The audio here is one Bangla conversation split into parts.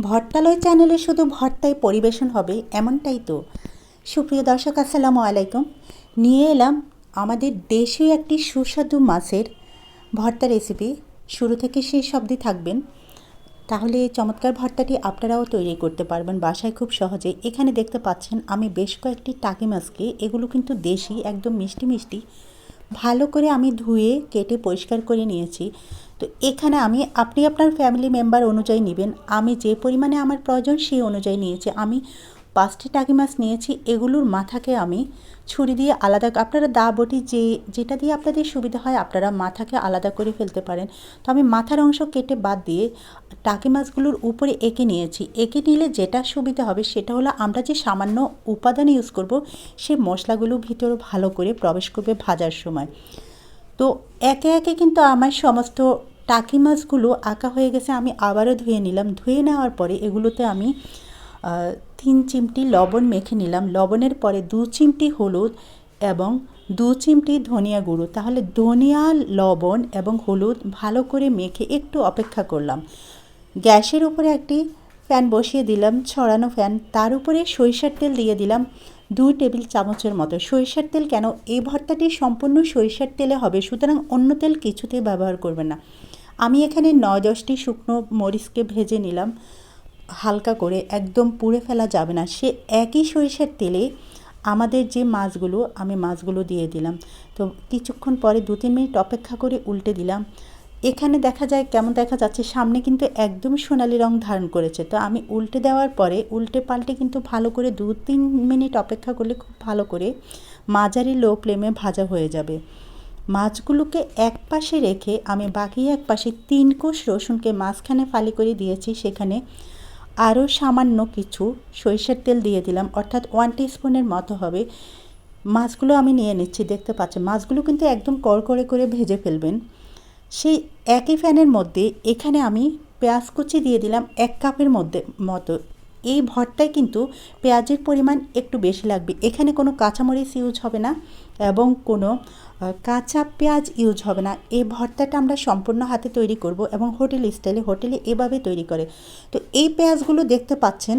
ভর্তালয় চ্যানেলে শুধু ভর্তায় পরিবেশন হবে এমনটাই তো। সুপ্রিয় দর্শক, আসসালামু আলাইকুম। নিয়ে এলাম আমাদের দেশীয় একটি সুস্বাদু মাছের ভর্তা রেসিপি। শুরু থেকে শেষ অবধি থাকবেন, তাহলে এই চমৎকার ভর্তাটি আপনারাও তৈরি করতে পারবেন বাসায় খুব সহজে। এখানে দেখতে পাচ্ছেন আমি বেশ কয়েকটি টাকি মাছকে, এগুলো কিন্তু দেশি, একদম মিষ্টি মিষ্টি, ভালো করে আমি ধুয়ে কেটে পরিষ্কার করে নিয়েছি। তো এখানে আপনি আপনার ফ্যামিলি মেম্বার অনুযায়ী নেবেন। আমি যে পরিমাণে আমার প্রয়োজন সেই অনুযায়ী নিয়েছি। আমি 5টি টাকি মাছ নিয়েছি। এগুলোর মাথাকে আমি ছুরি দিয়ে আলাদা, আপনারা দা বটি যেটা দিয়ে আপনাদের সুবিধা হয় আপনারা মাথাকে আলাদা করে ফেলতে পারেন। তো আমি মাথার অংশ কেটে বাদ দিয়ে টাকি মাছগুলোর উপরে এঁকে নিয়েছি। এঁকে নিলে যেটা সুবিধা হবে সেটা হলো আমরা যে সামান্য উপাদান ইউজ করব সেই মশলাগুলো ভিতরে ভালো করে প্রবেশ করবে ভাজার সময়। তো একে একে কিন্তু আমার সমস্ত টাকি মাছগুলো আঁকা হয়ে গেছে। আমি আবারও ধুয়ে নিলাম। ধুয়ে নেওয়ার পরে এগুলোতে আমি 3 চিমটি লবণ মেখে নিলাম। লবণের পরে 2 চিমটি হলুদ এবং 2 চিমটি ধনিয়া গুঁড়ো। তাহলে ধনিয়া, লবণ এবং হলুদ ভালো করে মেখে একটু অপেক্ষা করলাম। গ্যাসের উপরে একটি ফ্যান বসিয়ে দিলাম, ছড়ানো ফ্যান। তার উপরে সরিষার তেল দিয়ে দিলাম 2 টেবিল চামচের মতো। সরিষার তেল কেন? এই ভর্তাটি সম্পূর্ণ সরিষার তেলে হবে, সুতরাং অন্য তেল কিছুতেই ব্যবহার করবেন না। আমি এখানে 9-10টি শুকনো মরিচকে ভেজে নিলাম হালকা করে, একদম পুড়ে ফেলা যাবে না। সে একই সরিষার তেলে আমাদের যে মাছগুলো, আমি মাছগুলো দিয়ে দিলাম। তো কিছুক্ষণ পরে 2-3 মিনিট অপেক্ষা করে উল্টে দিলাম। এখানে দেখা যায়, কেমন দেখা যাচ্ছে, সামনে কিন্তু একদম সোনালি রং ধারণ করেছে। তো আমি উল্টে দেওয়ার পরে উল্টে পাল্টে কিন্তু ভালো করে 2-3 মিনিট অপেক্ষা করলে খুব ভালো করে মাঝারি লো ফ্লেমে ভাজা হয়ে যাবে। মাছগুলোকে এক পাশে রেখে আমি বাকি এক পাশে 3 কোষ রসুনকে মাঝখানে ফালি করে দিয়েছি। সেখানে আরও সামান্য কিছু সরিষার তেল দিয়ে দিলাম, অর্থাৎ 1 টিস্পুনের মতো হবে। মাছগুলো আমি নিয়ে নিচ্ছি, দেখতে পাচ্ছেন। মাছগুলো কিন্তু একদম কড়কড়ে করে ভেজে ফেলবেন। সেই একই ফ্যানের মধ্যে এখানে আমি পেঁয়াজ কুচি দিয়ে দিলাম 1 কাপের মতো। এই ভর্তায় কিন্তু পেঁয়াজের পরিমাণ একটু বেশি লাগবে। এখানে কোনো কাঁচামরিচ ইউজ হবে না এবং কোনো কাঁচা পেঁয়াজ ইউজ হবে না। এই ভর্তাটা আমরা সম্পূর্ণ হাতে তৈরি করব এবং হোটেল স্টাইলে, হোটেলে এভাবে তৈরি করে। তো এই পেঁয়াজগুলো দেখতে পাচ্ছেন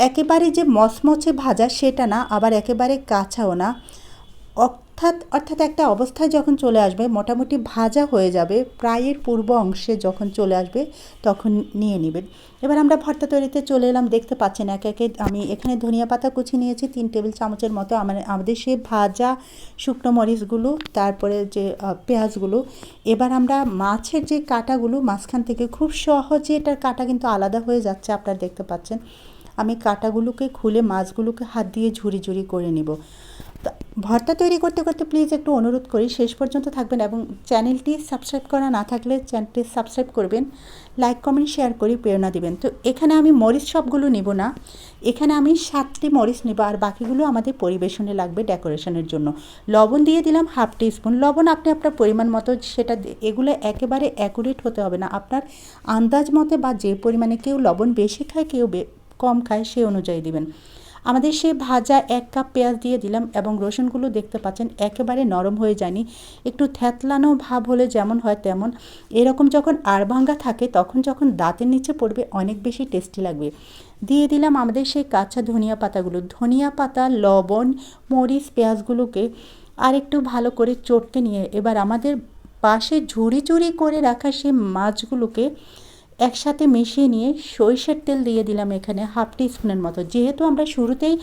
একেবারে যে মচমচে ভাজা সেটা না, আবার একেবারে কাঁচাও না, অর্থাৎ একটা অবস্থায় যখন চলে আসবে, মোটামুটি ভাজা হয়ে যাবে, প্রায়ের পূর্ব অংশে যখন চলে আসবে তখন নিয়ে নেবেন। এবার আমরা ভর্তা তৈরিতে চলে এলাম। দেখতে পাচ্ছেন একে একে আমি এখানে ধনিয়া পাতা কুচি নিয়েছি 3 টেবিল চামচের মতো। আমাদের সেই ভাজা শুকনো মরিচগুলো, তারপরে যে পেঁয়াজগুলো। এবার আমরা মাছের যে কাঁটাগুলো মাঝখান থেকে খুব সহজে, এটার কাঁটা কিন্তু আলাদা হয়ে যাচ্ছে, আপনারা দেখতে পাচ্ছেন। আমি কাঁটাগুলোকে খুলে মাছগুলোকে হাত দিয়ে ঝুরি ঝুরি করে নিব। ভর্তা তৈরি করতে করতে প্লিজ একটু অনুরোধ করি শেষ পর্যন্ত থাকবেন এবং চ্যানেলটি সাবস্ক্রাইব করা না থাকলে চ্যানেলটি সাবস্ক্রাইব করবেন, লাইক কমেন্ট শেয়ার করে প্রেরণা দিবেন। তো এখানে আমি মরিচ সবগুলো নেব না, এখানে আমি 7টি মরিচ নেব, আর বাকিগুলো আমাদের পরিবেশনে লাগবে ডেকোরেশনের জন্য। লবণ দিয়ে দিলাম 1/2 টিস্পুন। লবণ আপনি আপনার পরিমাণ মতো সেটা, এগুলো একেবারে অ্যাকুরেট হতে হবে না, আপনার আন্দাজ মতে বা যে পরিমাণে, কেউ লবণ বেশি খায় কেউ কম খায়, সেই অনুযায়ী দিবেন। আমাদের সেই ভাজা 1 কাপ পেঁয়াজ দিয়ে দিলাম এবং রসুনগুলো দেখতে পাচ্ছেন একেবারে নরম হয়ে যায়নি, একটু থ্যাতলানো ভাব হলে যেমন হয় তেমন। এরকম যখন আড়ভাঙ্গা থাকে তখন যখন দাঁতের নিচে পড়বে অনেক বেশি টেস্টি লাগবে। দিয়ে দিলাম আমাদের সেই কাঁচা ধনিয়া পাতাগুলো। ধনিয়া পাতা, লবণ, মরিচ, পেঁয়াজগুলোকে আর একটু ভালো করে চটকে নিয়ে এবার আমাদের পাশে ঝুরি ঝুরি করে রাখা সেই মাছগুলোকে একসাথে মিশিয়ে নিয়ে সরিষার তেল দিয়ে দিলাম এখানে 1/2 টিস্পুনের মতো। যেহেতু আমরা শুরুতেই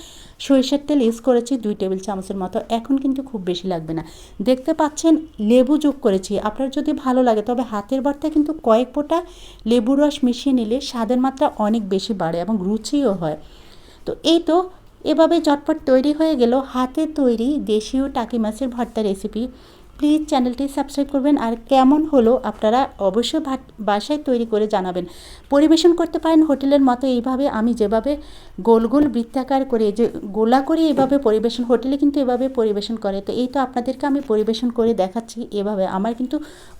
সরিষার তেল ইউজ করেছি 2 টেবিল চামচের মতো, এখন কিন্তু খুব বেশি লাগবে না। দেখতে পাচ্ছেন লেবু যোগ করেছি। আপনার যদি ভালো লাগে তবে হাতের ভর্তায় কিন্তু কয়েক ফোঁটা লেবুর রস মিশিয়ে নিলে স্বাদের মাত্রা অনেক বেশি বাড়ে এবং রুচিও হয়। তো এই তো এভাবে ঝটপট তৈরি হয়ে গেল হাতে তৈরি দেশীয় টাকি মাছের ভর্তা রেসিপি। প্লিজ চ্যানেলটি সাবস্ক্রাইব করবেন, আর কেমন হলো আপনারা অবশ্যই বাসায় তৈরি করে জানাবেন। পরিবেশন করতে পারেন হোটেলের মতো এইভাবে, আমি যেভাবে গোল গোল বৃত্তাকার করে, যে গোলা করে এভাবে পরিবেশন, হোটেলে কিন্তু এভাবে পরিবেশন করে। তো এই তো আপনাদেরকে আমি পরিবেশন করে দেখাচ্ছি এভাবে, আমার কিন্তু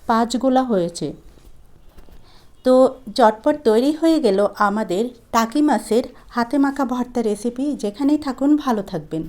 5 গোলা হয়েছে। তো ঝটপট তৈরি হয়ে গেল আমাদের টাকি মাছের হাতে মাখা ভর্তা রেসিপি। যেখানেই থাকুন ভালো থাকবেন।